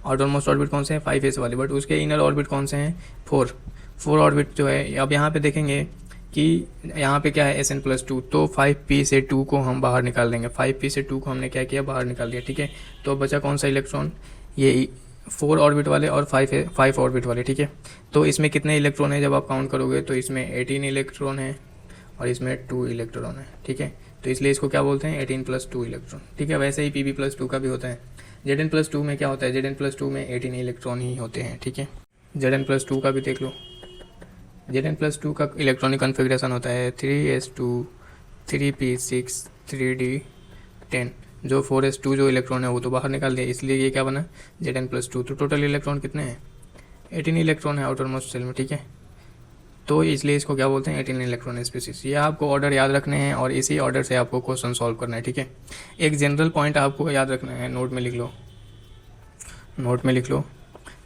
आउटर मोस्ट ऑर्बिट कौन से हैं? 5s वाले, बट उसके इनर ऑर्बिट कौन से हैं? 4 ऑर्बिट जो है। अब यहाँ पे देखेंगे कि यहाँ पे क्या है Sn+2, तो 5p से 2 को हम बाहर निकाल देंगे। 5p से 2 को हमने क्या किया? बाहर निकाल दिया, ठीक है। तो बचा कौन सा इलेक्ट्रॉन? ये 4 ऑर्बिट वाले और 5 ऑर्बिट वाले, ठीक है। तो इसमें कितने इलेक्ट्रॉन है जब आप काउंट करोगे? तो इसमें 18 इलेक्ट्रॉन है और इसमें 2 इलेक्ट्रॉन है, ठीक है। तो इसलिए इसको क्या बोलते हैं? 18+2 इलेक्ट्रॉन, ठीक है। वैसे ही Pb+2 का भी होता है। Zn+2 में क्या होता है? Zn+2 में 18 इलेक्ट्रॉन ही होते हैं, ठीक है। Zn+2 का भी देख लो। Zn+2 का इलेक्ट्रॉनिक कन्फिग्रेशन होता है 3s2 3p6 3d10। जो 4s2 जो इलेक्ट्रॉन है वो तो बाहर निकाल दिया, इसलिए ये क्या बना? Zn+2। तो टोटल इलेक्ट्रॉन कितने हैं? 18 इलेक्ट्रॉन है आउटर मोस्ट सेल में, ठीक है। तो इसलिए इसको क्या बोलते हैं? 18 इलेक्ट्रॉन स्पीसीज। ये आपको ऑर्डर याद रखने हैं और इसी ऑर्डर से आपको क्वेश्चन सॉल्व करना है, ठीक है। एक जनरल पॉइंट आपको याद रखना है, नोट में लिख लो, नोट में लिख लो।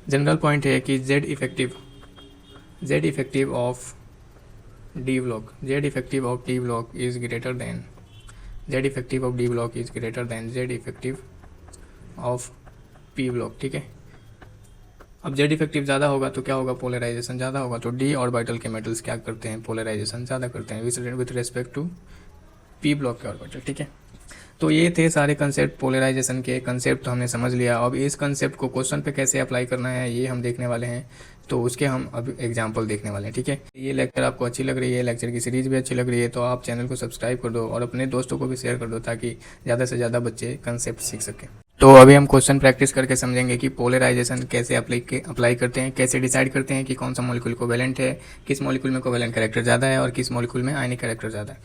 जनरल पॉइंट है कि Z effective of D block, Z effective of D block is greater than Z effective of D block is greater than Z effective of P block, ठीक है। अब Z इफेक्टिव ज़्यादा होगा तो क्या होगा? पोलराइजेशन ज़्यादा होगा। तो D ऑर्बिटल के मेटल्स क्या करते हैं? पोलराइजेशन ज़्यादा करते हैं with respect to P block के ऑर्बिटल, ठीक है। तो ये थे सारे कंसेप्ट पोलराइजेशन के। कंसेप्ट तो हमने समझ लिया। अब इस कंसेप्ट को क्वेश्चन पे कैसे अप्लाई करना है ये हम देखने वाले हैं, तो उसके हम अब एग्जाम्पल देखने वाले हैं, ठीक है। ये लेक्चर आपको अच्छी लग रही है, लेक्चर की सीरीज़ भी अच्छी लग रही है, तो आप चैनल को सब्सक्राइब कर दो और अपने दोस्तों को भी शेयर कर दो ताकि ज़्यादा से ज़्यादा बच्चे कंसेप्ट सीख सकें। तो अभी हम क्वेश्चन प्रैक्टिस करके समझेंगे कि पोलराइजेशन कैसे अप्लाई करते हैं, कैसे डिसाइड करते हैं कि कौन सा मॉलिक्यूल कोवेलेंट है, किस मॉलिक्यूल में कोवेलेंट कैरेक्टर ज़्यादा है और किस मॉलिक्यूल में आयनिक कैरेक्टर ज़्यादा है।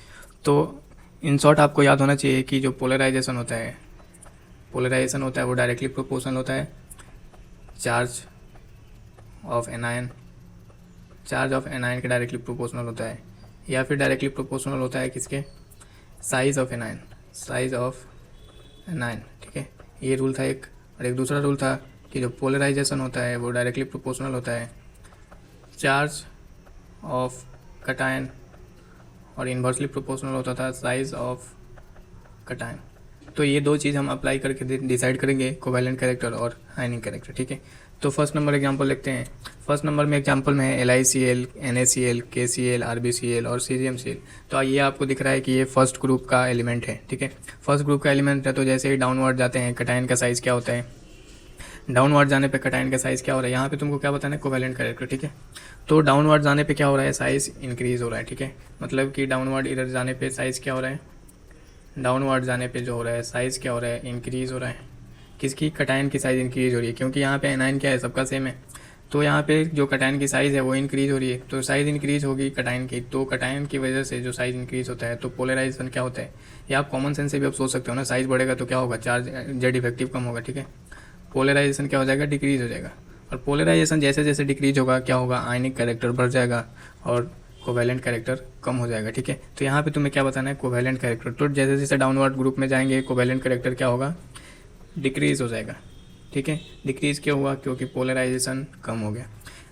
तो इन शॉर्ट आपको याद होना चाहिए कि जो पोलराइजेशन होता है वो डायरेक्टली प्रोपोर्शनल होता है चार्ज ऑफ एनायन के डायरेक्टली प्रोपोर्शनल होता है, या फिर डायरेक्टली प्रोपोर्शनल होता है किसके? साइज ऑफ एनायन, ठीक है। ये रूल था एक। और एक दूसरा रूल था कि जो पोलराइजेशन होता है वो डायरेक्टली प्रोपोर्शनल होता है चार्ज ऑफ कटायन और इन्वर्सली प्रोपोर्शनल होता था साइज ऑफ कटायन। तो ये दो चीज़ हम अप्लाई करके डिसाइड करेंगे कोवेलेंट कैरेक्टर और आयनिक कैरेक्टर, ठीक है। तो फर्स्ट नंबर एग्जांपल लिखते हैं। फर्स्ट नंबर में एग्जांपल में है LiCl, NaCl, KCl, RbCl और CgMCl। तो ये आपको दिख रहा है कि ये फर्स्ट ग्रुप का एलिमेंट है, ठीक है। फर्स्ट ग्रुप का एलिमेंट है, तो जैसे ही डाउनवर्ड जाते हैं कटायन का साइज़ क्या होता है? डाउनवर्ड जाने पे कटायन का साइज़ क्या हो रहा है? यहाँ पे तुमको क्या बताना है? कोवेलेंट कैरेक्टर, ठीक है। तो डाउनवर्ड जाने पे क्या हो रहा है? साइज़ इंक्रीज़ हो रहा है, ठीक है। मतलब कि डाउनवर्ड इधर जाने पे साइज़ क्या हो रहा है? डाउनवर्ड जाने पे जो हो रहा है साइज़ क्या हो रहा है? इंक्रीज़ हो रहा है। किसकी? कटायन की साइज़ इंक्रीज़ हो रही है, क्योंकि यहाँ पे एनायन क्या है? सबका सेम है। तो यहाँ पे जो कटायन की साइज़ है वो इंक्रीज़ हो रही है, तो साइज़ इंक्रीज़ होगी कटायन की, तो कटायन की वजह से जो साइज़ इंक्रीज़ होता है तो पोलराइजेशन क्या होता है? या आप कॉमन सेंस से भी आप सोच सकते हो ना, साइज़ बढ़ेगा तो क्या होगा? चार्ज Z इफेक्टिव कम होगा, ठीक है। पोलराइजेशन क्या हो जाएगा? डिक्रीज़ हो जाएगा। और पोलराइजेशन जैसे जैसे डिक्रीज होगा क्या होगा? आयनिक कैरेक्टर बढ़ जाएगा और कोवेलेंट कैरेक्टर कम हो जाएगा, ठीक है। तो यहाँ पे तुम्हें क्या बताना है? Covalent character. तो जैसे जैसे डाउनवर्ड ग्रुप में जाएंगे कोवेलेंट कैरेक्टर क्या होगा? डिक्रीज हो जाएगा, ठीक है। डिक्रीज क्यों हुआ? क्योंकि पोलराइजेशन कम हो गया।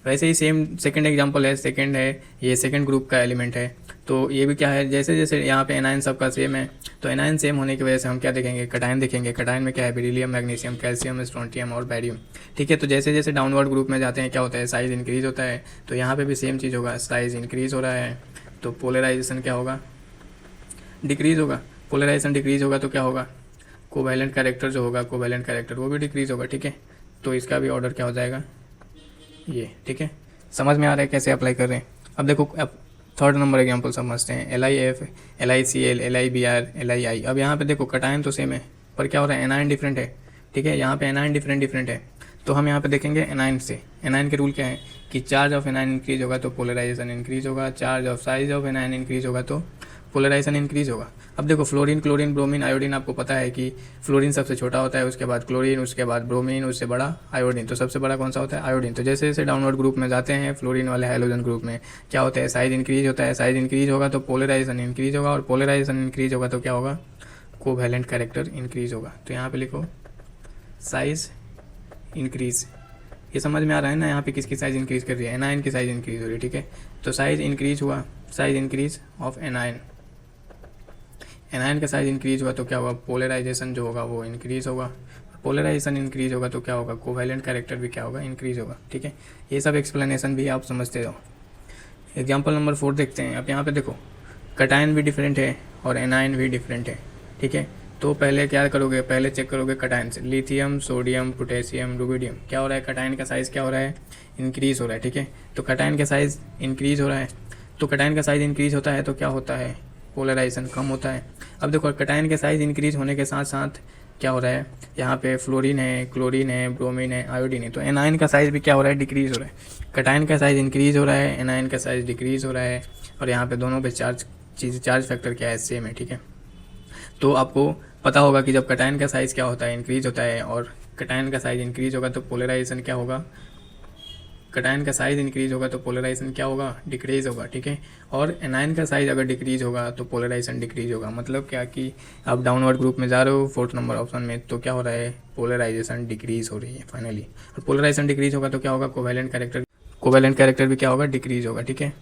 वैसे ही सेम सेकंड एग्जांपल है, सेकंड है, ये सेकंड ग्रुप का एलिमेंट है। तो ये भी क्या है? जैसे जैसे यहाँ पे एनायन सबका सेम है, तो एनायन सेम होने की वजह से हम क्या देखेंगे? कटायन देखेंगे। कटायन में क्या है? बेरिलियम, मैग्नीशियम, कैल्शियम, स्ट्रोंटियम और बैरियम, ठीक है। तो जैसे जैसे डाउनवर्ड ग्रुप में जाते हैं क्या होता है? साइज़ इंक्रीज़ होता है। तो यहाँ पे भी सेम चीज़ होगा, साइज़ इंक्रीज़ हो रहा है तो पोलराइजेशन क्या होगा? डिक्रीज़ होगा। पोलराइजेशन डिक्रीज़ होगा तो क्या होगा? कोवेलेंट कैरेक्टर जो होगा, कोवेलेंट कैरेक्टर वो भी डिक्रीज़ होगा, ठीक है। तो इसका भी ऑर्डर क्या हो जाएगा? ये, ठीक है। समझ में आ रहा है कैसे अप्लाई कर रहे हैं? अब देखो, अब थर्ड नंबर एग्जांपल समझते हैं। LiF, LiCl, LiBr, LiI। अब यहाँ पे देखो कटायन तो सेम है, पर क्या हो रहा है? एनायन डिफरेंट है, ठीक है। यहाँ पे एनायन डिफरेंट है। तो हम यहाँ पे देखेंगे एनायन से। एनायन के रूल क्या है कि चार्ज ऑफ एनायन इंक्रीज होगा तो पोलराइजेशन इंक्रीज होगा, charge of size of anion increase होगा तो पोलराइजेशन इंक्रीज होगा। अब देखो फ्लोरीन, क्लोरीन, ब्रोमीन, आयोडीन, आपको पता है कि फ्लोरीन सबसे छोटा होता है, उसके बाद क्लोरीन, उसके बाद ब्रोमीन, उससे बड़ा आयोडीन। तो सबसे बड़ा कौन सा होता है? आयोडीन। तो जैसे जैसे डाउनवर्ड ग्रुप में जाते हैं फ्लोरीन वाले हाइड्रोजन ग्रुप में क्या होता है? साइज इंक्रीज होता है। साइज इंक्रीज होगा तो पोलराइजेशन इंक्रीज होगा, और पोलराइजेशन इंक्रीज होगा तो क्या होगा? कोवेलेंट कैरेक्टर इंक्रीज होगा। तो यहाँ पे लिखो साइज इंक्रीज, ये समझ में आ रहा है ना, यहाँ पे किसकी साइज इंक्रीज कर रही है, एनायन की साइज इंक्रीज हो रही है, ठीक है। तो साइज इंक्रीज हुआ, size increase of anion, anion का साइज इंक्रीज हुआ तो क्या होगा, पोलराइजेशन जो होगा वो इंक्रीज होगा, पोलराइजेशन इंक्रीज होगा तो क्या होगा, कोवैलेंट कैरेक्टर भी क्या होगा, इंक्रीज होगा, ठीक है। ये सब एक्सप्लेनेशन भी आप समझते हो। एग्जाम्पल नंबर 4 देखते हैं। अब यहाँ पे देखो कटायन भी डिफरेंट है और एनायन भी डिफरेंट है, ठीक है। तो पहले क्या करोगे, पहले चेक करोगे कटायन से, लिथियम, सोडियम, पोटेशियम, रुबिडियम, क्या हो रहा है, कटायन का साइज़ क्या हो रहा है, इंक्रीज हो रहा है, ठीक है। तो कटायन का साइज़ इंक्रीज हो रहा है, तो कटायन का साइज़ इंक्रीज होता है तो क्या होता है, पोलराइजेशन कम होता है। अब देखो कटायन के साइज़ इंक्रीज होने के साथ साथ क्या हो रहा है, यहाँ पे फ्लोरीन है, क्लोरीन है, ब्रोमीन है, आयोडीन है, तो एनायन का साइज़ भी क्या हो रहा है, डिक्रीज हो रहा है। कटायन का साइज़ इंक्रीज हो रहा है, एनायन का साइज़ डिक्रीज हो रहा है, और यहाँ पे दोनों पे चार्ज फैक्टर क्या है, सेम है, ठीक है। तो आपको पता होगा कि जब कटायन का साइज़ क्या होता है, इंक्रीज होता है, और कटायन का साइज़ इंक्रीज होगा तो पोलराइजेशन क्या होगा, कटायन का साइज़ इंक्रीज होगा तो पोलराइजेशन क्या होगा, डिक्रीज होगा, ठीक है। और एनायन का साइज़ अगर डिक्रीज होगा तो पोलराइजेशन डिक्रीज होगा। मतलब क्या कि आप डाउनवर्ड ग्रुप में जा रहे हो 4th नंबर ऑप्शन में, तो क्या हो रहा है, पोलराइजेशन डिक्रीज हो रही है फाइनली। और पोलराइजेशन डिक्रीज होगा तो क्या होगा, कोवैलेंट कैरेक्टर भी क्या होगा, डिक्रीज होगा, ठीक है।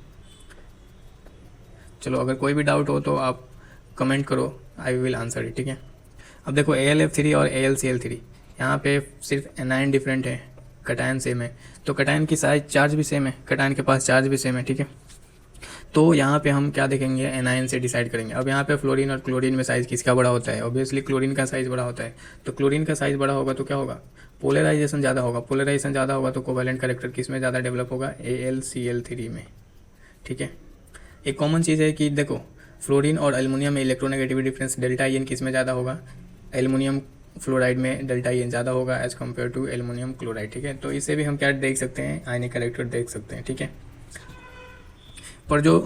चलो अगर कोई भी डाउट हो तो आप कमेंट करो, आई विल आंसर इट, ठीक है। अब देखो AlF3 और AlCl3, यहाँ पे सिर्फ एनायन डिफरेंट है, कटायन सेम है, तो कटायन की साइज चार्ज भी सेम है, कटायन के पास चार्ज भी सेम है, ठीक है। तो यहाँ पे हम क्या देखेंगे, एनायन से डिसाइड करेंगे। अब यहाँ पे फ्लोरीन और क्लोरीन में साइज़ किसका बड़ा होता है, ऑब्वियसली क्लोरीन का साइज़ बड़ा होता है। तो क्लोरीन का साइज़ बड़ा होगा तो क्या होगा, पोलराइजेशन ज़्यादा होगा, पोलराइजेशन ज़्यादा होगा तो कोवैलेंट कैरेक्टर किस में ज़्यादा डेवलप होगा, AlCl3 में, ठीक है। एक कॉमन चीज़ है कि देखो फ्लोरीन और एल्युमिनियम में इलेक्ट्रोनेगेटिविटी डिफरेंस डेल्टा IN किस में ज़्यादा होगा, एल्युमिनियम फ्लोराइड में डेल्टा IN ज़्यादा होगा as compare to aluminium chloride, ठीक है। तो इससे भी हम क्या देख सकते हैं, आयनिक कैरेक्टर देख सकते हैं, ठीक है। पर जो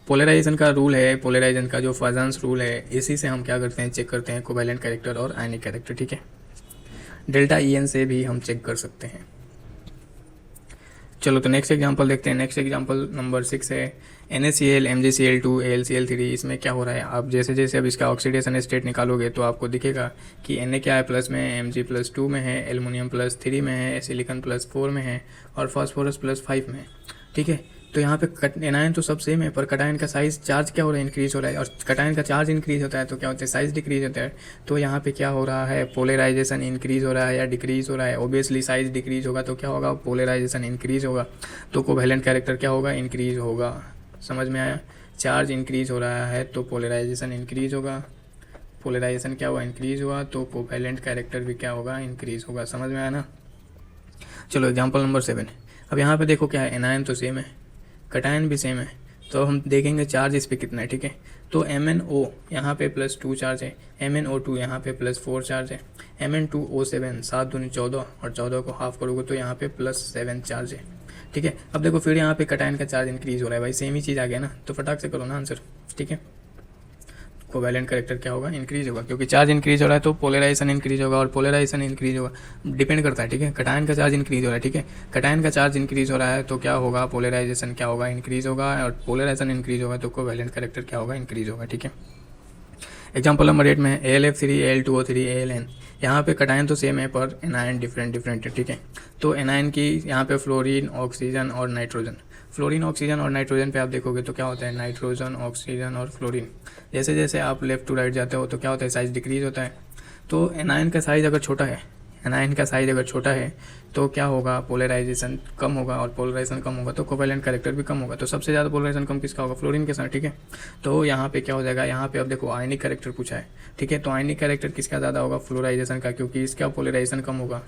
पोलराइजेशन का रूल है, पोलराइजेशन का जो फाजन्स रूल है, इसी से हम क्या करते हैं, चेक करते हैं कोवैलेंट कैरेक्टर और आयनिक कैरेक्टर, ठीक है। डेल्टा IN से भी हम चेक कर सकते हैं। चलो तो नेक्स्ट एग्जांपल देखते हैं। नेक्स्ट एग्जांपल नंबर 6 है NaCl, MgCl2, AlCl3। इसमें क्या हो रहा है, आप जैसे जैसे अब इसका ऑक्सीडेशन स्टेट निकालोगे तो आपको दिखेगा कि Na क्या है, प्लस में है, Mg+2 में है, एल्युमिनियम +3 में है, सिलिकॉन +4 में है, और फास्फोरस +5 में है, ठीक है। तो यहाँ पे एनायन तो सब सेम है, पर कटायन का साइज चार्ज क्या हो रहा है, इंक्रीज हो रहा है, और कटायन का चार्ज इंक्रीज होता है तो क्या होता है, साइज डिक्रीज होता है। तो यहाँ पे क्या हो रहा है, पोलराइजेशन इंक्रीज हो रहा है या डिक्रीज हो रहा है, ऑब्वियसली साइज डिक्रीज होगा तो क्या होगा, पोलराइजेशन इंक्रीज होगा, तो कोवैलेंट कैरेक्टर क्या होगा, इंक्रीज होगा। समझ में आया, चार्ज इंक्रीज हो रहा है तो पोलराइजेशन इंक्रीज होगा, पोलराइजेशन क्या हुआ, इंक्रीज हुआ, तो कोवैलेंट कैरेक्टर भी क्या होगा, इंक्रीज होगा। समझ में आया ना। चलो एग्जाम्पल नंबर 7। अब यहाँ पे देखो क्या है, एनायन तो सेम है, कटायन भी सेम है, तो हम देखेंगे चार्ज इस पर कितना है, ठीक है। तो MnO यहाँ पे +2 चार्ज है, MnO2 यहाँ पे +4 चार्ज है, Mn2O7 7 दूनी 14, और 14 को हाफ करोगे तो यहाँ पे +7 चार्ज है, ठीक है। अब देखो फिर यहाँ पे कटायन का चार्ज इंक्रीज हो रहा है, भाई सेम ही चीज़ आ गया ना, तो फटाक से करो ना आंसर, ठीक है। कोवैलेंट कैरेक्टर क्या होगा, इंक्रीज होगा, क्योंकि चार्ज इंक्रीज हो रहा है तो पोलराइजेशन इंक्रीज होगा, और पोलराइजेशन इंक्रीज होगा, डिपेंड करता है, ठीक है। कटायन का चार्ज इंक्रीज हो रहा है, ठीक है, कटायन का चार्ज इंक्रीज हो रहा है तो क्या होगा, पोलराइजेशन क्या होगा, इंक्रीज होगा, और पोलराइजेशन इंक्रीज होगा तो कोवैलेंट कैरेक्टर क्या होगा, इंक्रीज होगा, ठीक है। एग्जाम्पल नंबर 8 में AlF3, Al2O3, Aln। यहाँ पे कटायन तो सेम है पर एनायन डिफरेंट है, ठीक है। तो एनायन की यहाँ पे फ्लोरीन, ऑक्सीजन और नाइट्रोजन, फ्लोरीन, ऑक्सीजन और नाइट्रोजन पे आप देखोगे तो क्या होता है, नाइट्रोजन, ऑक्सीजन और फ्लोरीन, जैसे जैसे आप लेफ्ट टू राइट जाते हो तो क्या होता है, साइज डिक्रीज होता है। तो एनायन का साइज अगर छोटा है, एनायन का साइज अगर छोटा है तो क्या होगा, पोलराइजेशन कम होगा, और पोलराइजेशन कम होगा तो कोवैलेंट कैरेक्टर भी कम होगा। तो सबसे ज़्यादा पोलराइजेशन कम किसका होगा, फ्लोरीन के साथ, ठीक है। तो यहाँ पे क्या हो जाएगा, यहाँ पे अब देखो आयनिक कैरेक्टर पूछा है, ठीक है। तो आयनिक कैरेक्टर किसका ज़्यादा होगा, फ्लोराइजेशन का, क्योंकि इसका पोलराइजेशन कम होगा,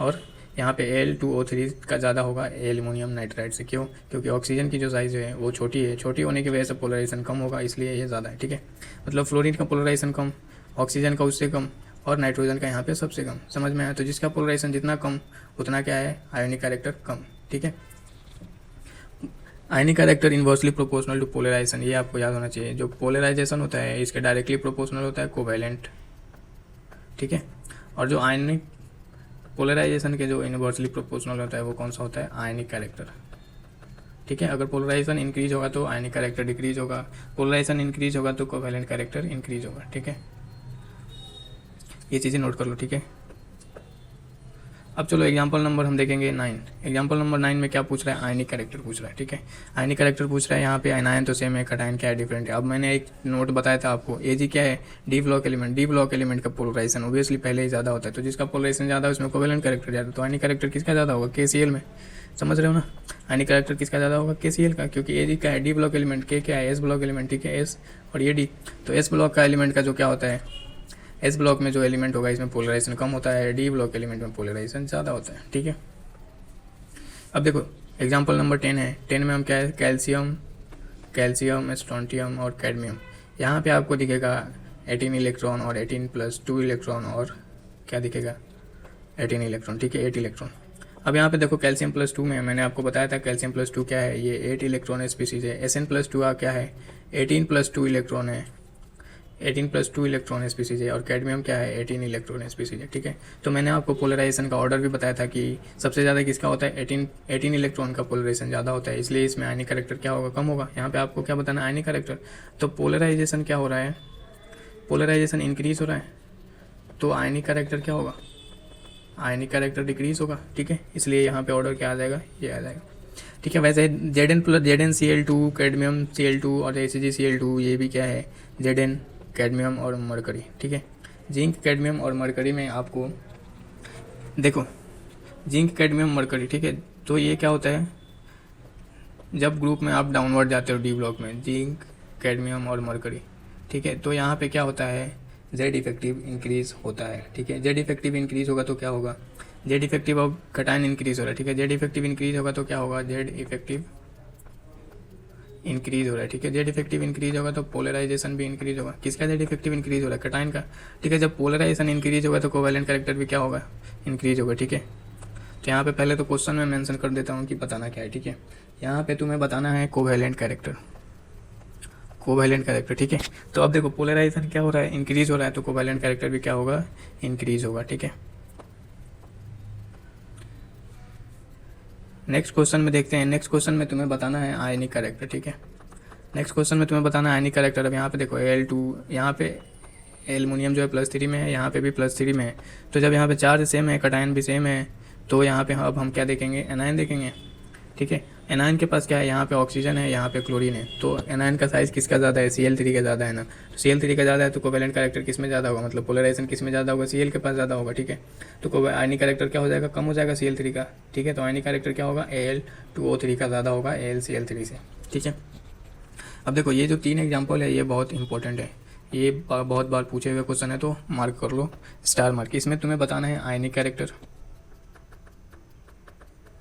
और यहाँ पे Al2O3 का ज़्यादा होगा एल्युमिनियम नाइट्राइड से। क्यों, क्योंकि ऑक्सीजन की जो साइज़ है वो छोटी है, छोटी होने की वजह से पोलराइजेशन कम होगा, इसलिए ये ज़्यादा है, ठीक है। मतलब फ्लोरीन का पोलराइजेशन कम, ऑक्सीजन का उससे कम, और नाइट्रोजन का यहाँ पे सबसे कम। समझ में आया। तो जिसका पोलराइजेशन जितना कम उतना क्या है, आयोनिक कैरेक्टर कम, ठीक है। Ionic character inversely proportional to polarisation, ये आपको याद होना चाहिए। जो पोलराइजेशन होता है इसके डायरेक्टली प्रोपोर्शनल होता है कोवैलेंट, ठीक है। और जो आयनिक पोलराइजेशन के जो इन्वर्सली प्रोपोर्शनल होता है वो कौन सा होता है, आयनिक कैरेक्टर, ठीक है। अगर पोलराइजेशन इंक्रीज होगा तो आयनिक कैरेक्टर डिक्रीज होगा, पोलराइजेशन इंक्रीज होगा तो कोवैलेंट कैरेक्टर इंक्रीज होगा, ठीक है। ये चीज़ें नोट कर लो, ठीक है। अब चलो एग्जांपल नंबर हम देखेंगे 9। एग्जांपल नंबर 9 में क्या पूछ रहा है, आयनिक कैरेक्टर पूछ रहा है। ठीक है, आयनिक कैरेक्टर पूछ रहा है। यहाँ पे आयनायन तो सेम है, कैटायन क्या है, डिफरेंट है। अब मैंने एक नोट बताया था आपको, Ag क्या है, D block element. D block element का पोलराइजेशन ऑब्वियसली पहले ही ज़्यादा होता है, तो जिसका पोलराइजेशन ज़्यादा है उसमें कोवेलेंट कैरेक्टर ज़्यादा। तो आयनिक कैरेक्टर किसका ज़्यादा होगा, KCl में। समझ रहे हो ना, आयनिक कैरेक्टर किसका ज़्यादा होगा, KCl का, क्योंकि Ag क्या है, डी ब्लॉक एलिमेंट, K क्या है, S ब्लॉक एलिमेंट। ठीक है, S और ये D। तो S ब्लॉक का एलिमेंट का जो क्या होता है, S ब्लॉक में जो एलिमेंट होगा इसमें पोलराइजेशन कम होता है, डी ब्लॉक एलिमेंट में पोलराइजेशन ज़्यादा होता है। ठीक है, अब देखो एग्जांपल नंबर 10 है। 10 में हम क्या है, कैल्शियम, स्ट्रोंटियम और कैडमियम। यहाँ पे आपको दिखेगा 18 इलेक्ट्रॉन और 18+2 इलेक्ट्रॉन, और क्या दिखेगा, 18 इलेक्ट्रॉन। ठीक है, 8 इलेक्ट्रॉन। अब यहाँ पे देखो कैल्शियम +2 में मैंने आपको बताया था कैल्शियम +2 क्या है, ये 8 इलेक्ट्रॉन स्पीसीज है। Sn+2 क्या है, 18+2 इलेक्ट्रॉन है, 18+2 इलेक्ट्रॉन स्पीसीज है। और कैडमियम क्या है, 18 इलेक्ट्रॉन स्पीसीज है। ठीक है, तो मैंने आपको पोलराइजेशन का ऑर्डर भी बताया था कि सबसे ज़्यादा किसका होता है, 18 इलेक्ट्रॉन का पोलराइजेशन ज़्यादा होता है, इसलिए इसमें आयनिक कैरेक्टर क्या होगा, कम होगा। यहाँ पे आपको क्या बताना है, आयनिक कैरेक्टर। तो पोलराइजेशन क्या हो रहा है, पोलराइजेशन इंक्रीज हो रहा है, तो आयनिक कैरेक्टर क्या होगा, आयनिक कैरेक्टर डिक्रीज होगा। ठीक है, इसलिए यहाँ पे ऑर्डर क्या आ जाएगा, ये आ जाएगा। ठीक है, वैसे ZnCl2, कैडमियम Cl2 और AgCl2, ये भी क्या है, Zn, कैडमियम और मरकरी। ठीक है, जिंक, कैडमियम और मरकरी में आपको देखो, जिंक, कैडमियम, मरकरी। ठीक है, तो ये क्या होता है, जब ग्रुप में आप डाउनवर्ड जाते हो डी ब्लॉक में, जिंक, कैडमियम और मरकरी। ठीक है, तो यहाँ पे क्या होता है, Z इफेक्टिव इंक्रीज होता है। ठीक है, Z इफेक्टिव इंक्रीज होगा तो क्या होगा, Z इफेक्टिव, अब कैटायन इंक्रीज हो रहा है। ठीक है, Z इफेक्टिव इंक्रीज होगा तो क्या होगा, Z इफेक्टिव इंक्रीज हो रहा है। ठीक है, Z इफेक्टिव इंक्रीज होगा तो पोलराइजेशन भी इंक्रीज होगा। किसका Z इफेक्टिव इंक्रीज हो रहा है, कैटायन का। ठीक है, जब पोलराइजेशन इंक्रीज होगा तो कोवेलेंट कैरेक्टर भी क्या होगा, इंक्रीज होगा। ठीक है, तो यहाँ पे पहले तो क्वेश्चन में मेंशन कर देता हूँ कि बताना क्या है। ठीक है, यहाँ पे तुम्हें बताना है कोवेलेंट कैरेक्टर, कोवेलेंट कैरेक्टर। ठीक है, तो अब देखो पोलराइजेशन क्या हो रहा है, इंक्रीज हो रहा है, तो कोवेलेंट कैरेक्टर भी क्या होगा, इंक्रीज होगा। ठीक है, नेक्स्ट क्वेश्चन में देखते हैं। नेक्स्ट क्वेश्चन में तुम्हें बताना है आयनिक कैरेक्टर। ठीक है, नेक्स्ट क्वेश्चन में तुम्हें बताना है आयनिक कैरेक्टर। अब यहाँ पे देखो Al2, यहाँ पे एल्युमिनियम जो है +3 में है, यहाँ पे भी +3 में है। तो जब यहाँ पे चार्ज सेम है, कैटायन भी सेम है, तो यहाँ पे अब हम क्या देखेंगे, एनायन देखेंगे। ठीक है, एनायन के पास क्या है, यहाँ पे ऑक्सीजन है, यहाँ पे क्लोरीन है। तो एनायन का साइज़ किसका ज़्यादा है, Cl3 का ज़्यादा है ना। तो Cl3 का ज़्यादा है तो कोवेलेंट कैरेक्टर किस में ज़्यादा होगा, मतलब पोलराइजेशन किस में ज़्यादा होगा, Cl के पास ज़्यादा होगा। ठीक है, तो आयनिक कैरेक्टर क्या हो जाएगा, कम हो जाएगा Cl3 का। ठीक है, तो आयनिक कैरेक्टर क्या होगा, Al2O3 का ज़्यादा होगा AlCl3 से। ठीक है, अब देखो ये जो 3 एग्जाम्पल है ये बहुत इंपॉर्टेंट है, ये बहुत बार पूछे हुए क्वेश्चन है, तो मार्क कर लो, स्टार मार्क। इसमें तुम्हें बताना है आयनिक कैरेक्टर,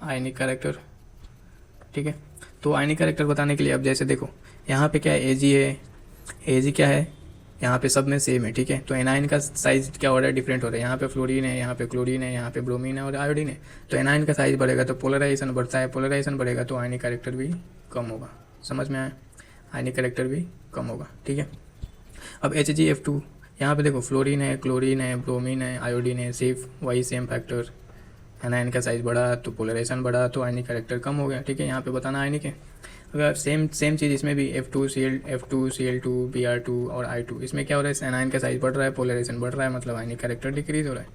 आयनिक कैरेक्टर। ठीक है, तो आयनिक कैरेक्टर बताने के लिए अब जैसे देखो यहाँ पे क्या है, Ag है, Ag क्या है, यहाँ पे सब में सेम है। ठीक है, तो एनायन का साइज क्या हो रहा है, डिफरेंट हो रहा है। यहाँ पे फ्लोरीन है, यहाँ पे क्लोरीन है, यहाँ पे ब्रोमीन है और आयोडीन है। तो एनायन का साइज बढ़ेगा तो पोलराइजेशन बढ़ता है, पोलराइजेशन बढ़ेगा तो आयनिक कैरेक्टर भी कम होगा। समझ में आया, आयनिक कैरेक्टर भी कम होगा। ठीक है, अब HgF2, यहाँ पे देखो फ्लोरीन है, क्लोरीन है, ब्रोमीन है, आयोडीन है, सिर्फ वही सेम फैक्टर। एनायन का साइज बढ़ा तो पोलराइजेशन बढ़ा तो आयनिक कैरेक्टर कम हो गया। ठीक है, यहाँ पे बताना आयनिक है। अगर सेम चीज़ इसमें भी F2Cl2 Br2 और I2, इसमें क्या हो रहा है, एनायन का साइज बढ़ रहा है, पोलराइजेशन बढ़ रहा है, मतलब आयनिक कैरेक्टर डिक्रीज हो रहा है।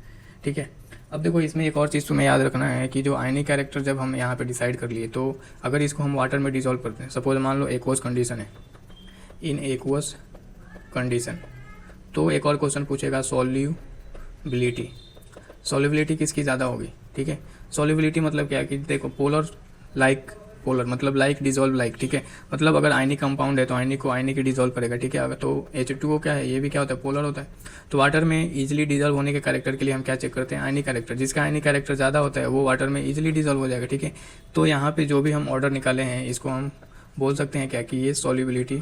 ठीक है, अब देखो इसमें एक और चीज़ तुम्हें याद रखना है कि जो आयनिक कैरेक्टर जब हम यहाँ पे डिसाइड कर लिए, तो अगर इसको हम वाटर में डिसॉल्व करते हैं, सपोज मान लो एक्वस कंडीशन है, इन एक्वस कंडीशन, तो एक और क्वेश्चन पूछेगा सॉल्युबिलिटी। सॉल्युबिलिटी किसकी ज़्यादा होगी। ठीक है, सॉल्युबिलिटी मतलब क्या है कि देखो पोलर लाइक, पोलर मतलब लाइक, डिजोल्व लाइक। ठीक है, मतलब अगर आयनिक कंपाउंड है तो आयनिक को आयनिक ही डिजोल्व करेगा। ठीक है, अगर तो H2O क्या है, ये भी क्या होता है, पोलर होता है। तो वाटर में इजीली डिजोल्व होने के कैरेक्टर के लिए हम क्या चेक करते हैं, आयनिक कैरेक्टर। जिसका आयनिक कैरेक्टर ज़्यादा होता है वो वाटर में इजीली डिजोल्व हो जाएगा। ठीक है, तो यहाँ पे जो भी हम ऑर्डर निकाले हैं इसको हम बोल सकते हैं क्या कि ये सॉल्युबिलिटी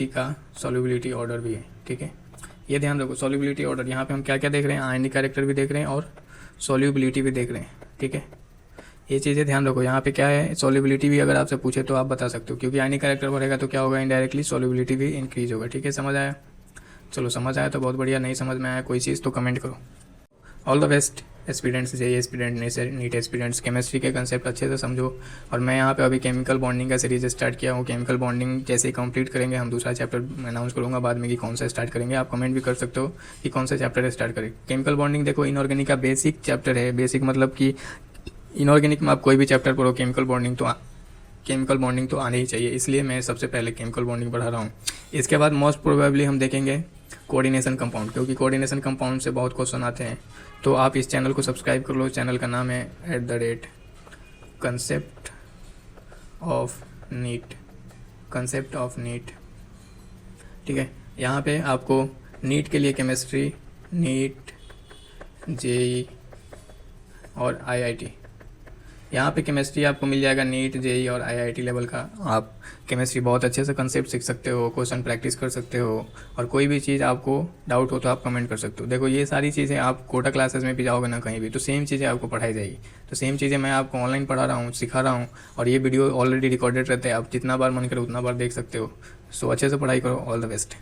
का सॉल्युबिलिटी ऑर्डर भी है। ठीक है, ये ध्यान रखो, सॉल्युबिलिटी ऑर्डर। यहाँ पे हम क्या क्या देख रहे हैं, आयनिक कैरेक्टर भी देख रहे हैं और सॉल्युबिलिटी भी देख रहे हैं। ठीक है, ये चीज़ें ध्यान रखो। यहाँ पे क्या है, सॉल्युबिलिटी भी अगर आपसे पूछे तो आप बता सकते हो, क्योंकि आयनिक कैरेक्टर बढ़ेगा तो क्या होगा, इनडायरेक्टली सॉल्युबिलिटी भी इंक्रीज होगा। ठीक है, समझ आया। चलो समझ आया तो बहुत बढ़िया, नहीं समझ में आया कोई चीज़ तो कमेंट करो। All the best, aspirants, JEE aspirant, NEET aspirants, chemistry के कंसेप्ट अच्छे से समझो। और मैं यहाँ पे अभी केमिकल बॉन्डिंग का सीरीज स्टार्ट किया हूँ। केमिकल बॉन्डिंग जैसे ही कंप्लीट करेंगे हम दूसरा चैप्टर अनाउंस करूँगा बाद में कि कौन सा स्टार्ट करेंगे। आप कमेंट भी कर सकते हो कि कौन सा चैप्टर स्टार्ट करें। केमिकल बॉन्डिंग देखो इनऑर्गेनिक का बेसिक चैप्टर है। बेसिक मतलब कि इनऑर्गेनिक में आप कोई भी चैप्टर पढ़ो, केमिकल बॉन्डिंग तो आने ही चाहिए, इसलिए मैं सबसे पहले केमिकल बॉन्डिंग पढ़ा रहा हूँ। इसके बाद मोस्ट प्रोबेबली हम देखेंगे कोऑर्डिनेशन कंपाउंड, क्योंकि कोऑर्डिनेशन कंपाउंड से बहुत क्वेश्चन आते हैं। तो आप इस चैनल को सब्सक्राइब कर लो। चैनल का नाम है @concept of NEET, ठीक है। यहाँ पे आपको नीट के लिए केमिस्ट्री, नीट, जेई और आईआईटी, यहाँ पे केमिस्ट्री आपको मिल जाएगा नीट, जेई और आईआईटी लेवल का। आप केमिस्ट्री बहुत अच्छे से कंसेप्ट सीख सकते हो, क्वेश्चन प्रैक्टिस कर सकते हो, और कोई भी चीज़ आपको डाउट हो तो आप कमेंट कर सकते हो। देखो ये सारी चीज़ें आप कोटा क्लासेस में भी जाओगे ना कहीं भी, तो सेम चीज़ें आपको पढ़ाई जाएगी। तो सेम चीज़ें मैं आपको ऑनलाइन पढ़ा रहा हूँ, सिखा रहा हूँ, और ये वीडियो ऑलरेडी रिकॉर्डेड रहते हैं। आप जितना बार मन करे उतना बार देख सकते हो। सो अच्छे से पढ़ाई करो। All the best.